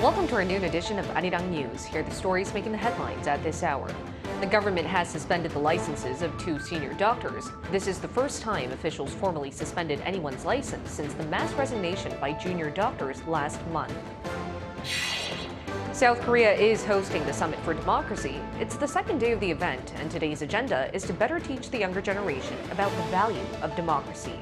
Welcome to our noon edition of Arirang News. Here are the stories making the headlines at this hour. The government has suspended the licenses of 2 senior doctors. This is the first time officials formally suspended anyone's license since the mass resignation by junior doctors last month. South Korea is hosting the Summit for Democracy. It's the second day of the event, and today's agenda is to better teach the younger generation about the value of democracy.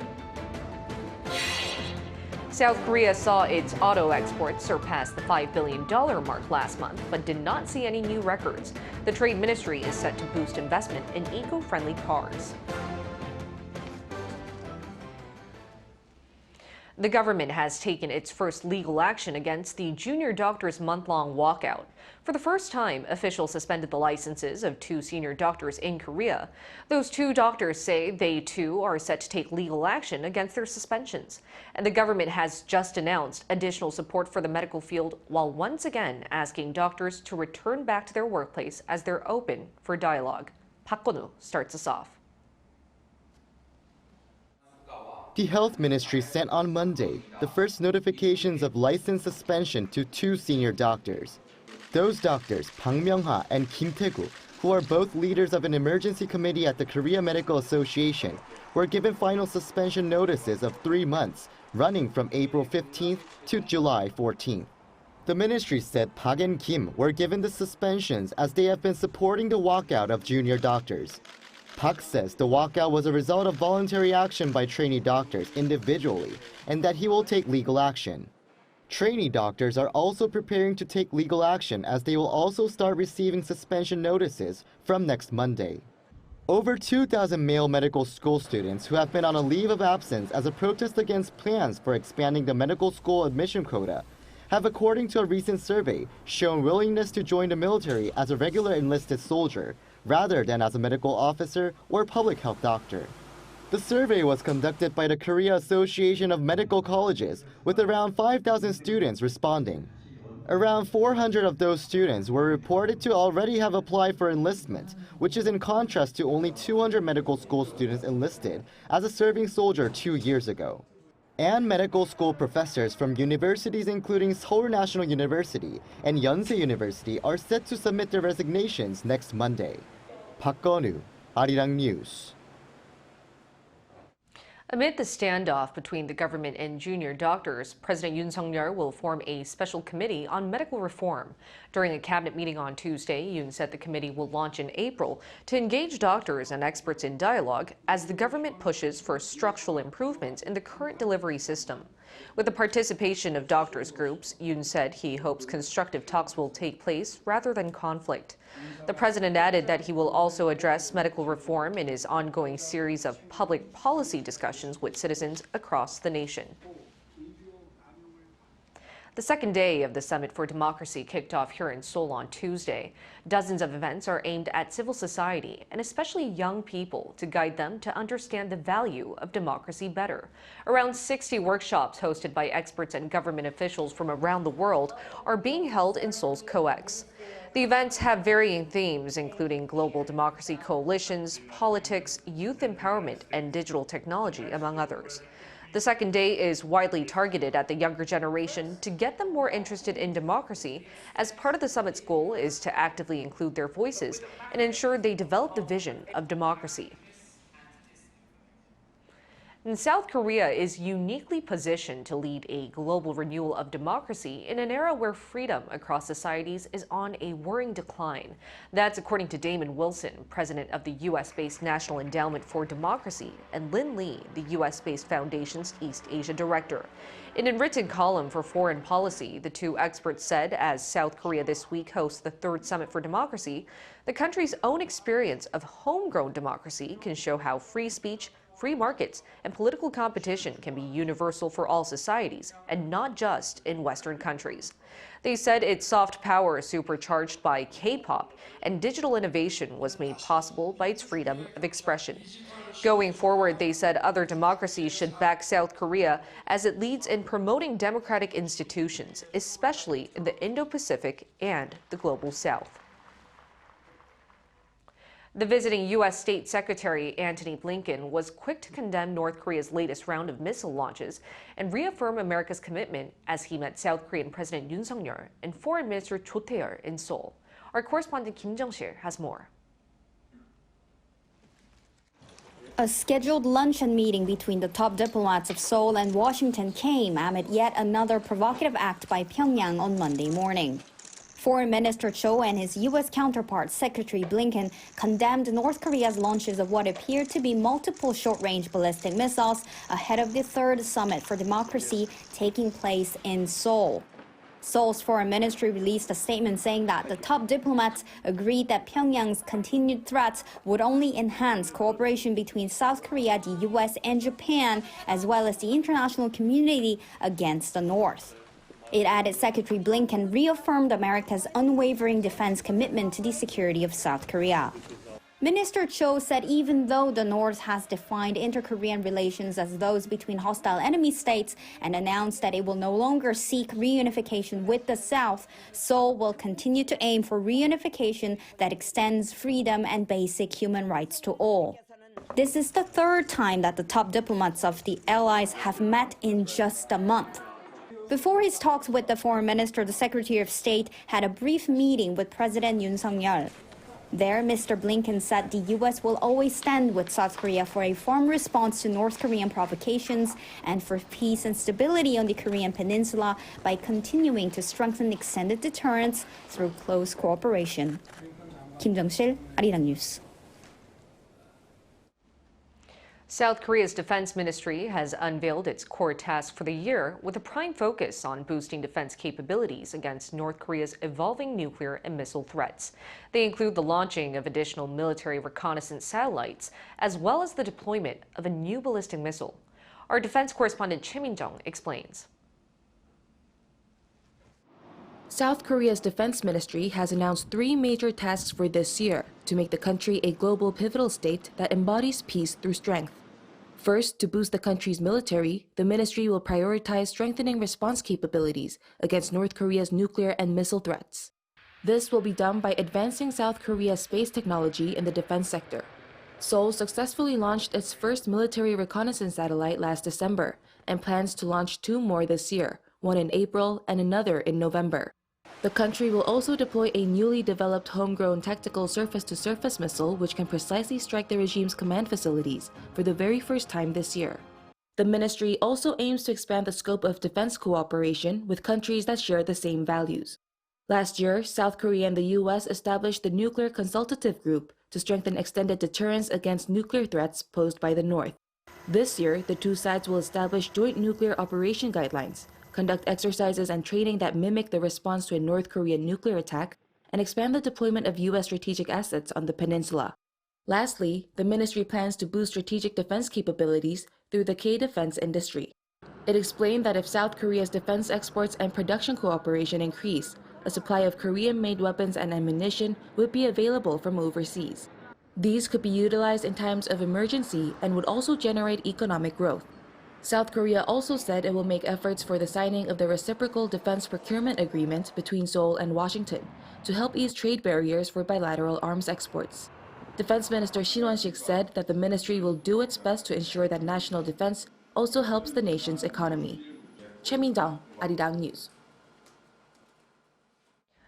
South Korea saw its auto exports surpass the $5 billion mark last month, but did not see any new records. The Trade Ministry is set to boost investment in eco-friendly cars. The government has taken its first legal action against the junior doctors' month-long walkout. For the first time, officials suspended the licenses of 2 senior doctors in Korea. Those 2 doctors say they, too, are set to take legal action against their suspensions. And the government has just announced additional support for the medical field while once again asking doctors to return back to their workplace as they're open for dialogue. Park Gon-woo starts us off. The Health Ministry sent on Monday the first notifications of license suspension to 2 senior doctors. Those doctors, Bang Myung-ha and Kim Tae-gu, who are both leaders of an emergency committee at the Korea Medical Association, were given final suspension notices of 3 months, running from April 15th to July 14th. The ministry said Park and Kim were given the suspensions as they have been supporting the walkout of junior doctors. Park says the walkout was a result of voluntary action by trainee doctors individually and that he will take legal action. Trainee doctors are also preparing to take legal action as they will also start receiving suspension notices from next Monday. Over 2,000 male medical school students who have been on a leave of absence as a protest against plans for expanding the medical school admission quota have, according to a recent survey, shown willingness to join the military as a regular enlisted soldier rather than as a medical officer or public health doctor. The survey was conducted by the Korea Association of Medical Colleges, with around 5,000 students responding. Around 400 of those students were reported to already have applied for enlistment, which is in contrast to only 200 medical school students enlisted as a serving soldier 2 years ago. And medical school professors from universities including Seoul National University and Yonsei University are set to submit their resignations next Monday. Park Gon-woo, Arirang News. Amid the standoff between the government and junior doctors, President Yoon will form a special committee on medical reform. During a cabinet meeting on Tuesday, Yoon said the committee will launch in April to engage doctors and experts in dialogue as the government pushes for structural improvements in the current delivery system. With the participation of doctors' groups, Yoon said he hopes constructive talks will take place rather than conflict. The president added that he will also address medical reform in his ongoing series of public policy discussions with citizens across the nation. The second day of the Summit for Democracy kicked off here in Seoul on Tuesday. Dozens of events are aimed at civil society and especially young people to guide them to understand the value of democracy better. Around 60 workshops hosted by experts and government officials from around the world are being held in Seoul's COEX. The events have varying themes, including global democracy coalitions, politics, youth empowerment, and digital technology, among others. The second day is widely targeted at the younger generation to get them more interested in democracy, as part of the summit's goal is to actively include their voices and ensure they develop the vision of democracy. And South Korea is uniquely positioned to lead a global renewal of democracy in an era where freedom across societies is on a worrying decline. That's according to Damon Wilson, president of the U.S.-based National Endowment for Democracy, and Lin Lee, the U.S.-based foundation's East Asia director. In a written column for Foreign Policy, the 2 experts said as South Korea this week hosts the 3rd Summit for Democracy, the country's own experience of homegrown democracy can show how free speech, free markets, and political competition can be universal for all societies, and not just in Western countries. They said its soft power, supercharged by K-pop and digital innovation, was made possible by its freedom of expression. Going forward, they said other democracies should back South Korea as it leads in promoting democratic institutions, especially in the Indo-Pacific and the Global South. The visiting U.S. State Secretary Antony Blinken was quick to condemn North Korea's latest round of missile launches and reaffirm America's commitment as he met South Korean President Yoon and Foreign Minister Cho Tae-yul in Seoul. Our correspondent Kim Jung-sil has more. A scheduled luncheon meeting between the top diplomats of Seoul and Washington came amid yet another provocative act by Pyongyang on Monday morning. Foreign Minister Cho and his U.S. counterpart, Secretary Blinken, condemned North Korea's launches of what appeared to be multiple short-range ballistic missiles ahead of the third Summit for Democracy taking place in Seoul. Seoul's foreign ministry released a statement saying that the top diplomats agreed that Pyongyang's continued threats would only enhance cooperation between South Korea, the U.S., and Japan, as well as the international community against the North. It added Secretary Blinken reaffirmed America's unwavering defense commitment to the security of South Korea. Minister Cho said even though the North has defined inter-Korean relations as those between hostile enemy states and announced that it will no longer seek reunification with the South, Seoul will continue to aim for reunification that extends freedom and basic human rights to all. This is the third time that the top diplomats of the allies have met in just a month. Before his talks with the foreign minister, the Secretary of State had a brief meeting with President Yoon. There, Mr. Blinken said the U.S. will always stand with South Korea for a firm response to North Korean provocations and for peace and stability on the Korean peninsula by continuing to strengthen extended deterrence through close cooperation. Kim Jung-sil, Arirang News. South Korea's defense ministry has unveiled its core task for the year with a prime focus on boosting defense capabilities against North Korea's evolving nuclear and missile threats. They include the launching of additional military reconnaissance satellites, as well as the deployment of a new ballistic missile. Our defense correspondent Choi Min-jung explains. South Korea's defense ministry has announced 3 major tasks for this year to make the country a global pivotal state that embodies peace through strength. First, to boost the country's military, the ministry will prioritize strengthening response capabilities against North Korea's nuclear and missile threats. This will be done by advancing South Korea's space technology in the defense sector. Seoul successfully launched its first military reconnaissance satellite last December and plans to launch 2 more this year, one in April and another in November. The country will also deploy a newly developed homegrown tactical surface-to-surface missile which can precisely strike the regime's command facilities for the very first time this year. The ministry also aims to expand the scope of defense cooperation with countries that share the same values. Last year, South Korea and the U.S. established the Nuclear Consultative Group to strengthen extended deterrence against nuclear threats posed by the North. This year, the 2 sides will establish joint nuclear operation guidelines, conduct exercises and training that mimic the response to a North Korean nuclear attack, and expand the deployment of U.S. strategic assets on the peninsula. Lastly, the ministry plans to boost strategic defense capabilities through the K-defense industry. It explained that if South Korea's defense exports and production cooperation increase, a supply of Korean-made weapons and ammunition would be available from overseas. These could be utilized in times of emergency and would also generate economic growth. South Korea also said it will make efforts for the signing of the Reciprocal Defense Procurement Agreement between Seoul and Washington to help ease trade barriers for bilateral arms exports. Defense Minister Shin Won-sik said that the ministry will do its best to ensure that national defense also helps the nation's economy. Choi Min-jung, Arirang News.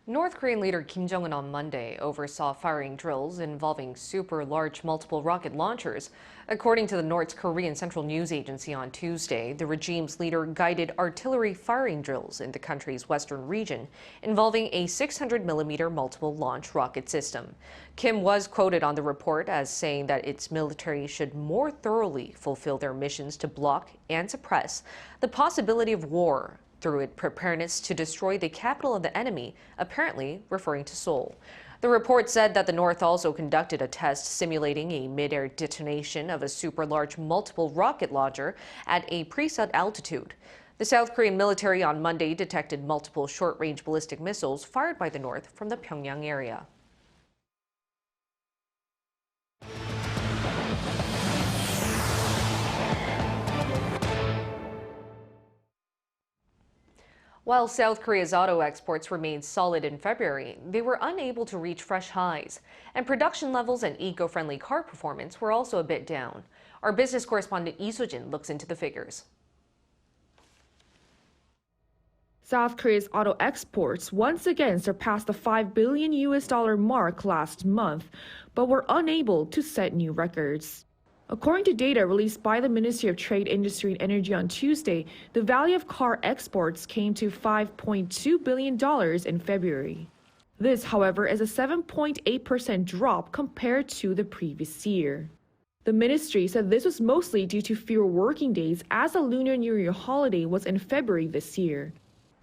North Korean leader Kim Jong-un on Monday oversaw firing drills involving super-large multiple rocket launchers. According to the North Korean Central News Agency on Tuesday, the regime's leader guided artillery firing drills in the country's western region involving a 600mm multiple launch rocket system. Kim was quoted on the report as saying that its military should more thoroughly fulfill their missions to block and suppress the possibility of war through its preparedness to destroy the capital of the enemy, apparently referring to Seoul. The report said that the North also conducted a test simulating a mid-air detonation of a super-large multiple rocket launcher at a preset altitude. The South Korean military on Monday detected multiple short-range ballistic missiles fired by the North from the Pyongyang area. While South Korea's auto exports remained solid in February, they were unable to reach fresh highs, and production levels and eco-friendly car performance were also a bit down. Our business correspondent Lee Soo-jin looks into the figures. South Korea's auto exports once again surpassed the $5 billion mark last month, but were unable to set new records. According to data released by the Ministry of Trade, Industry and Energy on Tuesday, the value of car exports came to $5.2 billion in February. This, however, is a 7.8% drop compared to the previous year. The ministry said this was mostly due to fewer working days as the Lunar New Year holiday was in February this year.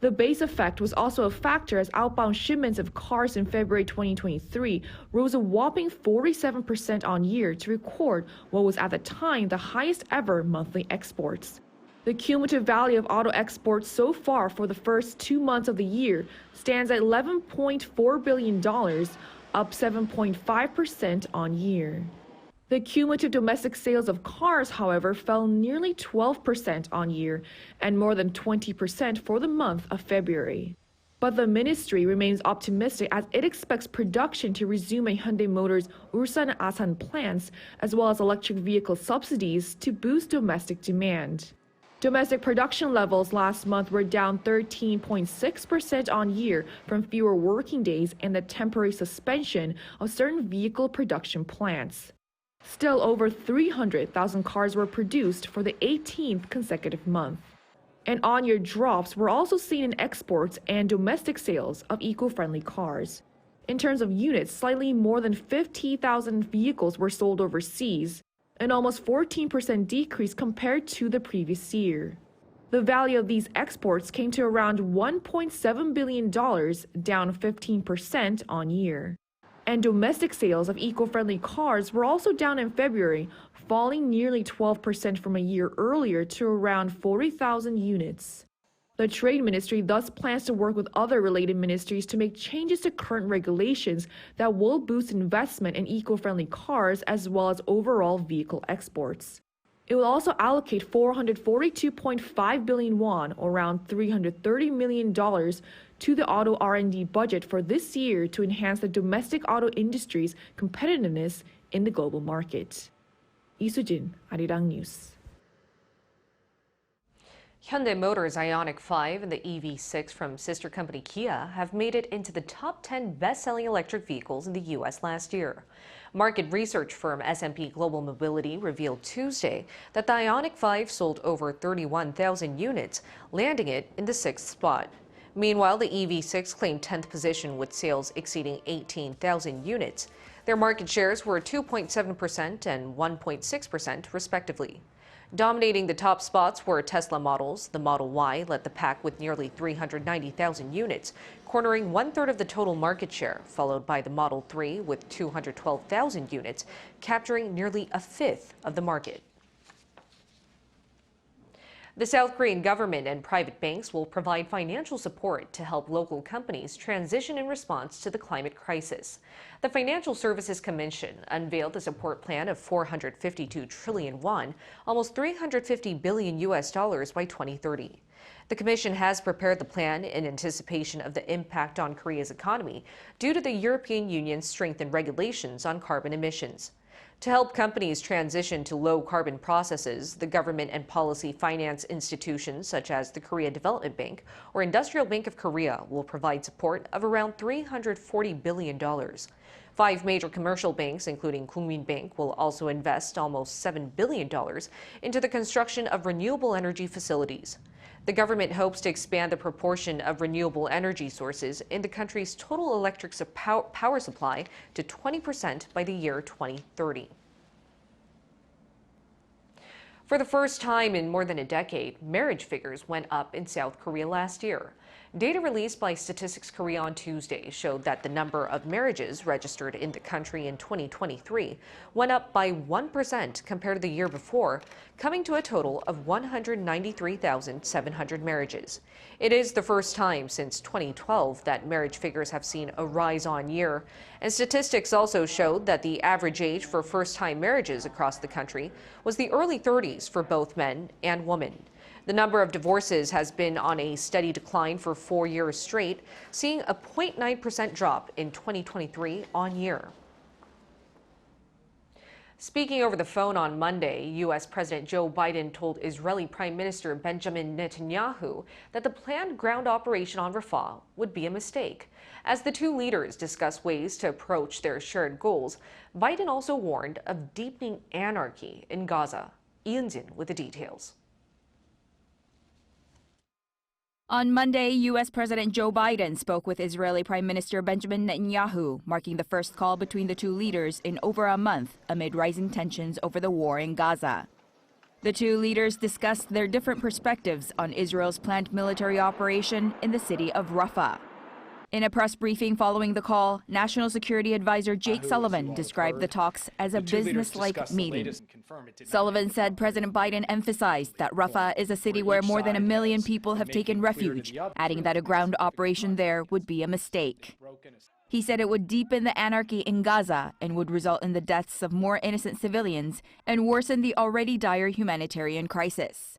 The base effect was also a factor as outbound shipments of cars in February 2023 rose a whopping 47% on year to record what was at the time the highest ever monthly exports. The cumulative value of auto exports so far for the first 2 months of the year stands at $11.4 billion, up 7.5% on year. The cumulative domestic sales of cars, however, fell nearly 12% on year and more than 20% for the month of February. But the ministry remains optimistic as it expects production to resume at Hyundai Motor's Ulsan and Asan plants, as well as electric vehicle subsidies to boost domestic demand. Domestic production levels last month were down 13.6% on year from fewer working days and the temporary suspension of certain vehicle production plants. Still, over 300,000 cars were produced for the 18th consecutive month. And on-year drops were also seen in exports and domestic sales of eco-friendly cars. In terms of units, slightly more than 50,000 vehicles were sold overseas, an almost 14% decrease compared to the previous year. The value of these exports came to around $1.7 billion, down 15% on year. And domestic sales of eco-friendly cars were also down in February, falling nearly 12% from a year earlier to around 40,000 units. The Trade Ministry thus plans to work with other related ministries to make changes to current regulations that will boost investment in eco-friendly cars as well as overall vehicle exports. It will also allocate 442.5 billion won, or around $330 million, to the auto R&D budget for this year to enhance the domestic auto industry's competitiveness in the global market. Lee Soo-jin, Arirang News. Hyundai Motor's Ioniq 5 and the EV6 from sister company Kia have made it into the top 10 best-selling electric vehicles in the U.S. last year. Market research firm S&P Global Mobility revealed Tuesday that the Ioniq 5 sold over 31,000 units, landing it in the 6th spot. Meanwhile, the EV6 claimed 10th position with sales exceeding 18,000 units. Their market shares were 2.7% and 1.6% respectively. Dominating the top spots were Tesla models. The Model Y led the pack with nearly 390,000 units, cornering 1/3 of the total market share, followed by the Model 3 with 212,000 units, capturing nearly 1/5 of the market. The South Korean government and private banks will provide financial support to help local companies transition in response to the climate crisis. The Financial Services Commission unveiled a support plan of 452 trillion won, almost $350 billion by 2030. The Commission has prepared the plan in anticipation of the impact on Korea's economy due to the European Union's strengthened regulations on carbon emissions. To help companies transition to low-carbon processes, the government and policy finance institutions such as the Korea Development Bank or Industrial Bank of Korea will provide support of around $340 billion. 5 major commercial banks, including Kookmin Bank, will also invest almost $7 billion into the construction of renewable energy facilities. The government hopes to expand the proportion of renewable energy sources in the country's total electric power supply to 20% by the year 2030. For the first time in more than a decade, marriage figures went up in South Korea last year. Data released by Statistics Korea on Tuesday showed that the number of marriages registered in the country in 2023 went up by 1% compared to the year before, coming to a total of 193,700 marriages. It is the first time since 2012 that marriage figures have seen a rise on year, and statistics also showed that the average age for first-time marriages across the country was the early 30s for both men and women. The number of divorces has been on a steady decline for 4 years straight, seeing a 0.9% drop in 2023 on year. Speaking over the phone on Monday, U.S. President Joe Biden told Israeli Prime Minister Benjamin Netanyahu that the planned ground operation on Rafah would be a mistake. As the two leaders discuss ways to approach their shared goals, Biden also warned of deepening anarchy in Gaza. Yoon with the details. On Monday, U.S. President Joe Biden spoke with Israeli Prime Minister Benjamin Netanyahu, marking the first call between the two leaders in over a month amid rising tensions over the war in Gaza. The two leaders discussed their different perspectives on Israel's planned military operation in the city of Rafah. In a press briefing following the call, National Security Advisor Jake Sullivan described the talks as a business-like meeting. Sullivan said President Biden emphasized that Rafah is a city where more than 1 million people have taken refuge, adding that a ground operation there would be a mistake. He said it would deepen the anarchy in Gaza and would result in the deaths of more innocent civilians and worsen the already dire humanitarian crisis.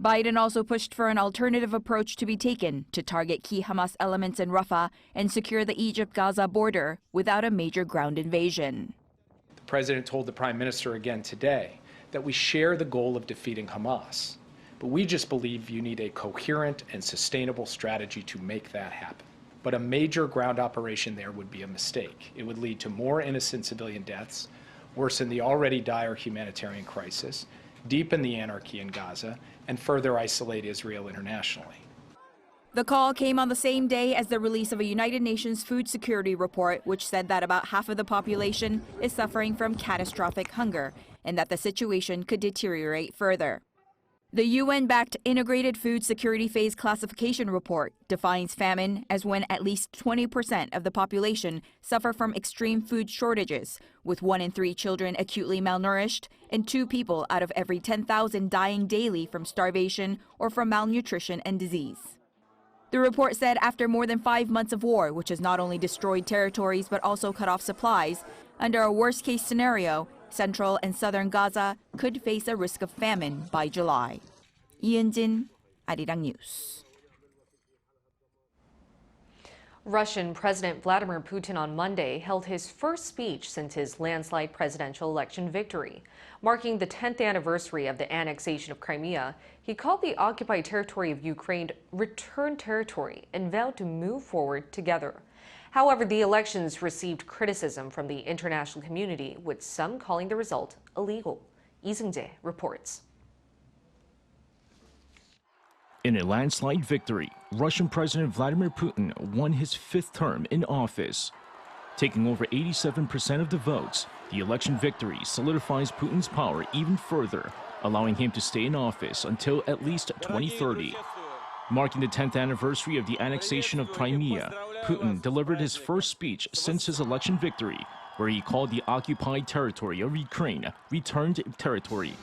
Biden also pushed for an alternative approach to be taken to target key Hamas elements in Rafah and secure the Egypt-Gaza border without a major ground invasion. The president told the prime minister again today that we share the goal of defeating Hamas, but we just believe you need a coherent and sustainable strategy to make that happen. But a major ground operation there would be a mistake. It would lead to more innocent civilian deaths, worsen the already dire humanitarian crisis, deepen the anarchy in Gaza, and further isolate Israel internationally. The call came on the same day as the release of a United Nations food security report, which said that about half of the population is suffering from catastrophic hunger and that the situation could deteriorate further. The UN-backed Integrated Food Security Phase Classification Report defines famine as when at least 20% of the population suffer from extreme food shortages, with 1 in 3 children acutely malnourished and 2 people out of every 10,000 dying daily from starvation or from malnutrition and disease. The report said after more than 5 months of war, which has not only destroyed territories but also cut off supplies, under a worst-case scenario, central and southern Gaza could face a risk of famine by July. Yoon, Arirang News. Russian President Vladimir Putin on Monday held his first speech since his landslide presidential election victory. Marking the 10th anniversary of the annexation of Crimea, he called the occupied territory of Ukraine return territory and vowed to move forward together. However, the elections received criticism from the international community, with some calling the result illegal. Lee Seung-jae reports. In a landslide victory, Russian President Vladimir Putin won his 5th term in office. Taking over 87% of the votes, the election victory solidifies Putin's power even further, allowing him to stay in office until at least 2030. Marking the 10th anniversary of the annexation of Crimea, Putin delivered his first speech since his election victory, where he called the occupied territory of Ukraine returned territory.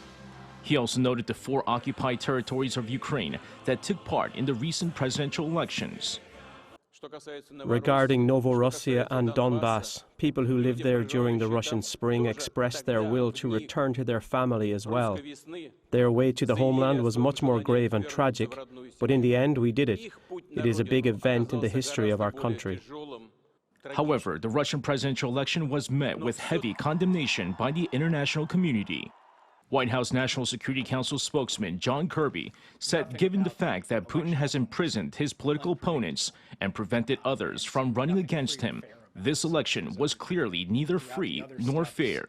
He also noted the 4 occupied territories of Ukraine that took part in the recent presidential elections. Regarding Novorossiya and Donbass, people who lived there during the Russian Spring expressed their will to return to their family as well. Their way to the homeland was much more grave and tragic, but in the end we did it. It is a big event in the history of our country. However, the Russian presidential election was met with heavy condemnation by the international community. White House National Security Council spokesman John Kirby said given the fact that Putin has imprisoned his political opponents and prevented others from running against him, this election was clearly neither free nor fair.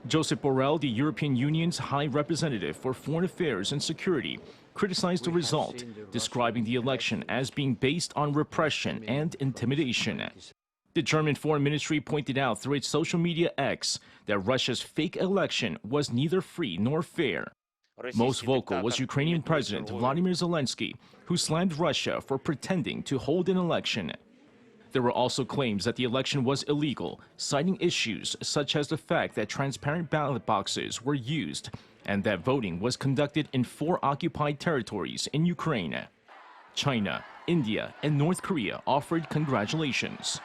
Josep Borrell, the European Union's High Representative for Foreign Affairs and Security, criticized the result, describing the election as being based on repression and intimidation. The German Foreign Ministry pointed out through its social media X that Russia's fake election was neither free nor fair. Most vocal was Ukrainian President Vladimir Zelensky, who slammed Russia for pretending to hold an election. There were also claims that the election was illegal, citing issues such as the fact that transparent ballot boxes were used and that voting was conducted in 4 occupied territories in Ukraine. China, India, and North Korea offered congratulations.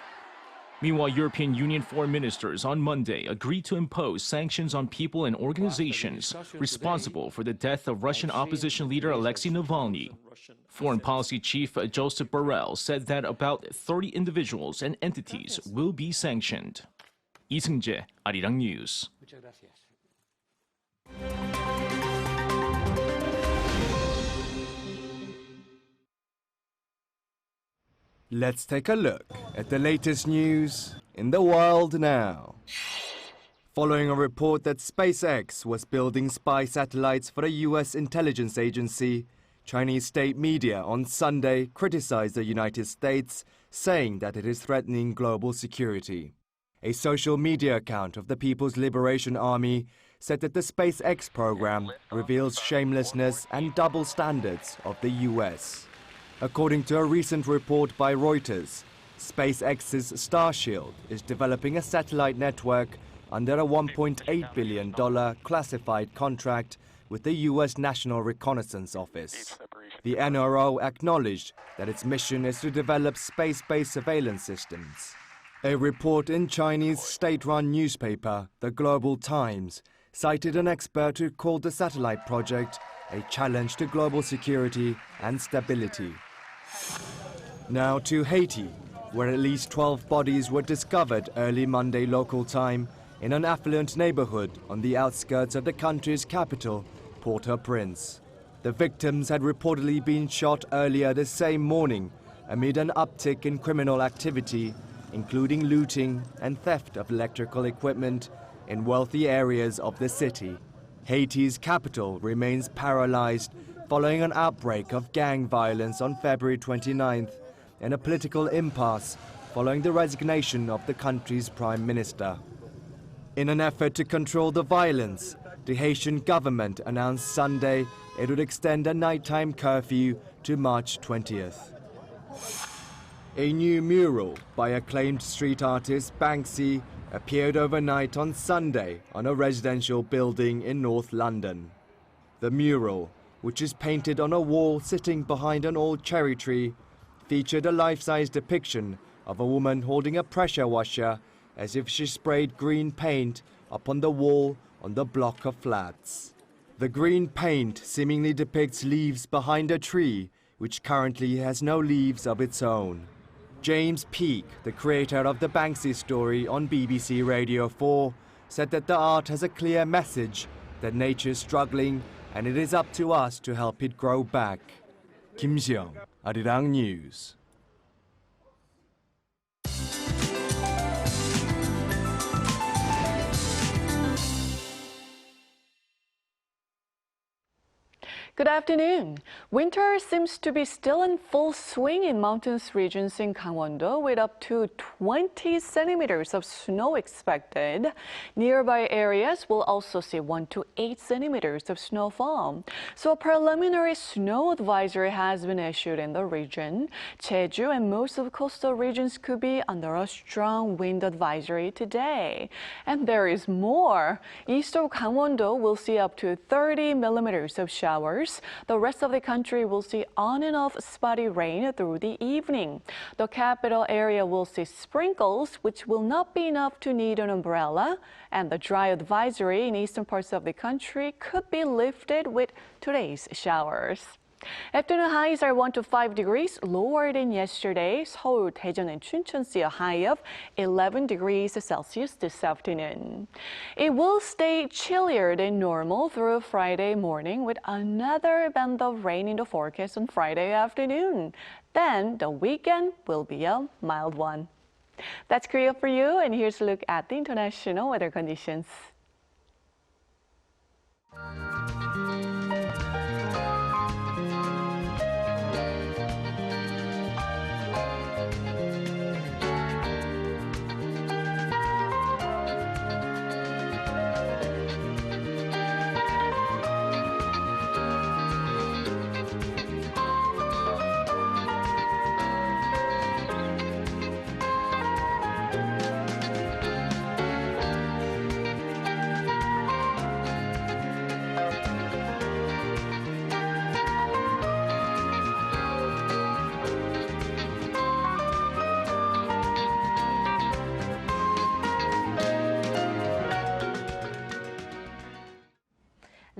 Meanwhile, European Union foreign ministers on Monday agreed to impose sanctions on people and organizations responsible for the death of Russian opposition leader Alexei Navalny. Foreign Policy Chief Joseph Borrell said that about 30 individuals and entities will be sanctioned. 이승재, Arirang News. Let's take a look at the latest news in the world now. Following a report that SpaceX was building spy satellites for the US intelligence agency, Chinese state media on Sunday criticized the United States, saying that it is threatening global security. A social media account of the People's Liberation Army said that the SpaceX program reveals shamelessness and double standards of the US. According to a recent report by Reuters, SpaceX's Starshield is developing a satellite network under a $1.8 billion classified contract with the US National Reconnaissance Office. The NRO acknowledged that its mission is to develop space-based surveillance systems. A report in Chinese state-run newspaper, The Global Times, cited an expert who called the satellite project a challenge to global security and stability. Now to Haiti, where at least 12 bodies were discovered early Monday local time in an affluent neighborhood on the outskirts of the country's capital, Port-au-Prince. The victims had reportedly been shot earlier the same morning amid an uptick in criminal activity, including looting and theft of electrical equipment in wealthy areas of the city. Haiti's capital remains paralyzed following an outbreak of gang violence on February 29th and a political impasse following the resignation of the country's prime minister. In an effort to control the violence, the Haitian government announced Sunday it would extend a nighttime curfew to March 20th. A new mural by acclaimed street artist Banksy appeared overnight on Sunday on a residential building in North London. The mural, which is painted on a wall sitting behind an old cherry tree, featured a life-size depiction of a woman holding a pressure washer as if she sprayed green paint upon the wall on the block of flats. The green paint seemingly depicts leaves behind a tree, which currently has no leaves of its own. James Peake, the creator of the Banksy story on BBC Radio 4, said that the art has a clear message that nature is struggling and it is up to us to help it grow back. Kim Seong, Arirang News. Good afternoon. Winter seems to be still in full swing in mountainous regions in Gangwon-do with up to 20 centimeters of snow expected. Nearby areas will also see 1 to 8 centimeters of snowfall. So a preliminary snow advisory has been issued in the region. Jeju and most of the coastal regions could be under a strong wind advisory today. And there is more. East of Gangwon-do will see up to 30 millimeters of showers. The rest of the country will see on and off spotty rain through the evening. The capital area will see sprinkles, which will not be enough to need an umbrella. And the dry advisory in eastern parts of the country could be lifted with today's showers. Afternoon highs are 1 to 5 degrees lower than yesterday. Seoul, Daejeon, and Chuncheon see a high of 11 degrees Celsius this afternoon. It will stay chillier than normal through Friday morning with another band of rain in the forecast on Friday afternoon. Then the weekend will be a mild one. That's Korea for you, and here's a look at the international weather conditions.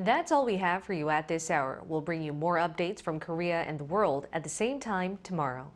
That's all we have for you at this hour. We'll bring you more updates from Korea and the world at the same time tomorrow.